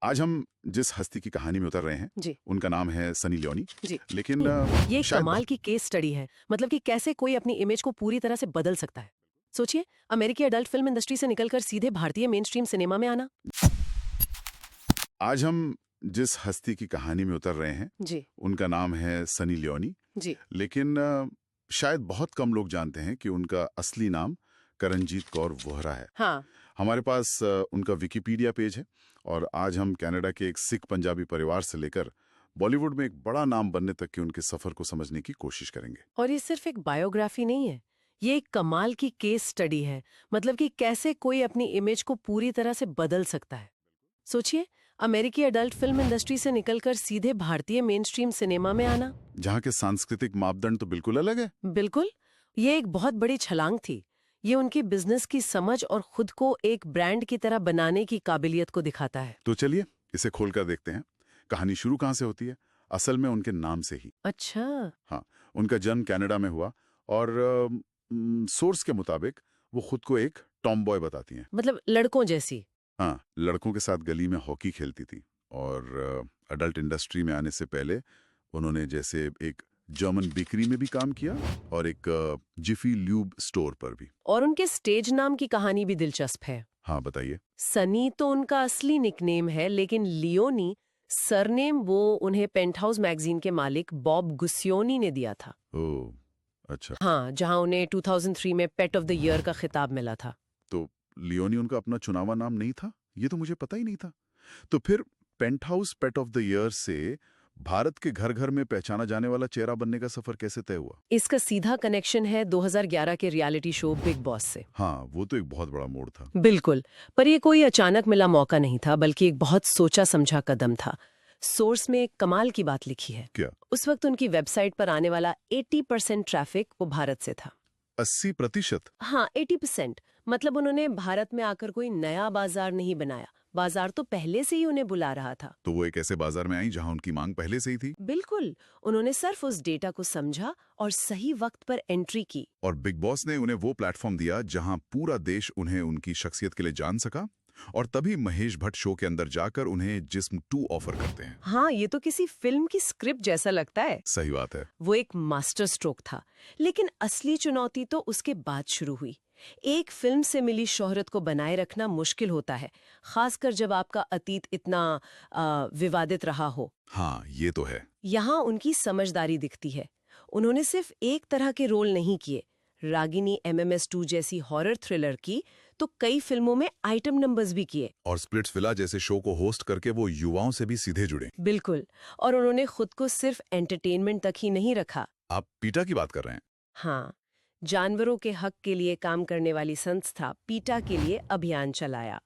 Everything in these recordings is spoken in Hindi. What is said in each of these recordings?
आज हम जिस हस्ती की कहानी में उतर रहे हैं जी उनका नाम है सनी लियोनी। जी। लेकिन ये एक शायद कमाल की केस स्टडी है। मतलब कि कैसे कोई अपनी इमेज को पूरी तरह से बदल सकता है। सोचिए, अमेरिकी अडल्ट फिल्म इंडस्ट्री से निकलकर सीधे भारतीय मेन स्ट्रीम सिनेमा में आना। आज हम जिस हस्ती की कहानी में उतर रहे हैं जी उनका नाम है सनी लियोनी। जी। लेकिन शायद बहुत कम लोग जानते हैं कि उनका असली नाम करणजीत कौर वोहरा है। हाँ। हमारे पास उनका विकिपीडिया पेज है और आज हम कनाडा के एक सिख पंजाबी परिवार से लेकर बॉलीवुड में एक बड़ा नाम बनने तक के उनके सफर को समझने की कोशिश करेंगे। और ये सिर्फ एक बायोग्राफी नहीं है, ये एक कमाल की केस स्टडी है। मतलब कि कैसे कोई अपनी इमेज को पूरी तरह से बदल सकता है। सोचिए, अमेरिकी अडल्ट फिल्म इंडस्ट्री से निकलकर सीधे भारतीय मेन स्ट्रीम सिनेमा में आना। जहाँ के सांस्कृतिक मापदंड तो बिल्कुल अलग है। बिल्कुल, ये एक बहुत बड़ी छलांग थी। ये उनकी बिजनेस की समझ और खुद को एक ब्रांड की तरह बनाने की काबिलियत को दिखाता है। तो चलिए इसे खोलकर देखते हैं। कहानी शुरू कहाँ से होती है? असल में उनके नाम से ही। अच्छा। हाँ, उनका जन्म कनाडा में हुआ और सोर्स के मुताबिक वो खुद को एक टॉम बॉय बताती हैं। मतलब लड़कों जैसी। हाँ, लड़कों के साथ गली में हॉकी खेलती थी और अडल्ट इंडस्ट्री में आने से पहले उन्होंने जैसे एक जर्मन बेकरी में भी काम किया और एक जिफी ल्यूब स्टोर पर भी। और उनके स्टेज नाम की कहानी भी दिलचस्प है। हाँ, बताइए। सनी तो उनका असली निकनेम है, लेकिन लियोनी सरनेम वो उन्हें पेंटहाउस मैगजीन के मालिक बॉब गुस्योनी ने दिया था। ओह, अच्छा। हाँ, जहां उन्हें 2003 में पेट ऑफ द ईयर का खिताब मिला था। तो लियोनी उनका अपना चुनावा नाम नहीं था? ये तो मुझे पता ही नहीं था। तो फिर penthouse pet of the year से भारत के घर घर में पहचाना जाने वाला चेहरा बनने का सफर कैसे तय हुआ? इसका सीधा कनेक्शन है 2011 के रियलिटी शो बिग बॉस से। हाँ, वो तो एक बहुत बड़ा मोड़ था। बिल्कुल, पर ये कोई अचानक मिला मौका नहीं था, बल्कि एक बहुत सोचा समझा कदम था। सोर्स में एक कमाल की बात लिखी है। क्या? उस वक्त उनकी वेबसाइट पर आने वाला 80% ट्रैफिक वो भारत से था। 80%? हाँ, 80%। मतलब उन्होंने भारत में आकर कोई नया बाजार नहीं बनाया, बाजार तो पहले से ही उन्हें बुला रहा था। तो वो एक ऐसे बाजार में आई जहां उनकी मांग पहले से ही थी। बिल्कुल, उन्होंने सिर्फ उस डेटा को समझा और सही वक्त पर एंट्री की। और बिग बॉस ने उन्हें वो प्लेटफॉर्म दिया जहां पूरा देश उन्हें उनकी शख्सियत के लिए जान सका। और तभी महेश भट्ट शो के अंदर जाकर उन्हें जिस्म 2 ऑफर करते हैं। हाँ, ये तो किसी फिल्म की स्क्रिप्ट जैसा लगता है। सही बात है। वो एक मास्टर स्ट्रोक था। लेकिन असली चुनौती तो उसके बाद शुरू हुई। एक फिल्म से मिली शोहरत को बनाए रखना मुश्किल होता है, खासकर जब आपका अतीत इतना विवादित रहा हो। हाँ, ये तो है। यहाँ उनकी समझदारी दिखती है। उन्होंने सिर्फ एक तरह के रोल नहीं किए। रागिनी MMS2 जैसी हॉरर थ्रिलर की, तो कई फिल्मों में आइटम नंबर्स भी किए। और स्प्लिट्सविला जैसे शो को होस्ट करके वो युवाओं से भी सीधे जुड़े। बिल्कुल, और उन्होंने खुद को सिर्फ एंटरटेनमेंट तक ही नहीं रखा। आप पीटा की बात कर रहे हैं? हाँ, जानवरों के हक के लिए काम करने वाली संस्था पीटा के लिए अभियान चलाया।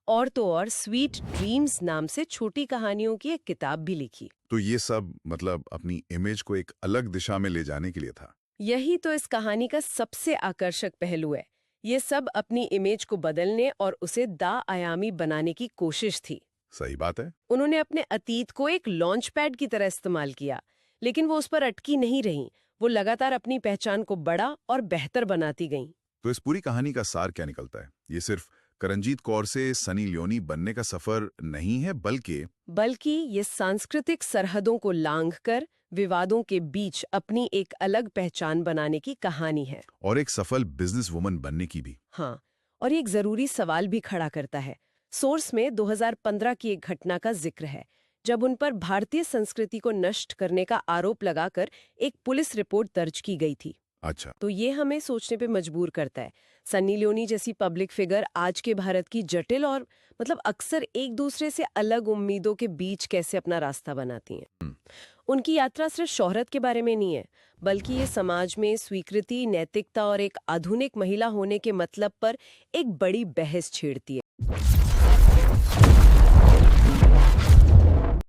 और तो और स्वीट ड्रीम्स नाम से छोटी कहानियों की एक किताब भी लिखी। तो ये सब मतलब अपनी इमेज को एक अलग दिशा में ले जाने के लिए था। यही तो इस कहानी का सबसे आकर्षक पहलू है। ये सब अपनी इमेज को बदलने और उसे दाआयामी बनाने की कोशिश थी। सही बात है। उन्होंने अपने अतीत को एक लॉन्च पैड की तरह इस्तेमाल किया, लेकिन वो उस पर अटकी नहीं रहीं। वो लगातार अपनी पहचान को बड़ा और बेहतर बनाती गईं। तो इस पूरी कहानी का सार क्या निकलता है? ये सिर्फ करणजीत कौर से सनी लियोनी बनने का सफर नहीं है, बल्कि ये सांस्कृतिक सरहदों को लांघकर विवादों के बीच अपनी एक अलग पहचान बनाने की कहानी है। और एक सफल बिजनेस वुमन बनने की भी। हाँ, और ये एक जरूरी सवाल भी खड़ा करता है। सोर्स में 2015 की एक घटना का जिक्र है, जब उन पर भारतीय संस्कृति को नष्ट करने का आरोप लगाकर एक पुलिस रिपोर्ट दर्ज की गई थी। अच्छा। तो ये हमें सोचने पे मजबूर करता है। सनी लियोनी जैसी पब्लिक फिगर आज के भारत की जटिल और अक्सर एक दूसरे से अलग उम्मीदों के बीच कैसे अपना रास्ता बनाती हैं। उनकी यात्रा सिर्फ शोहरत के बारे में नहीं है, बल्कि ये समाज में स्वीकृति, नैतिकता और एक आधुनिक महिला होने के मतलब पर एक बड़ी बहस छेड़ती है।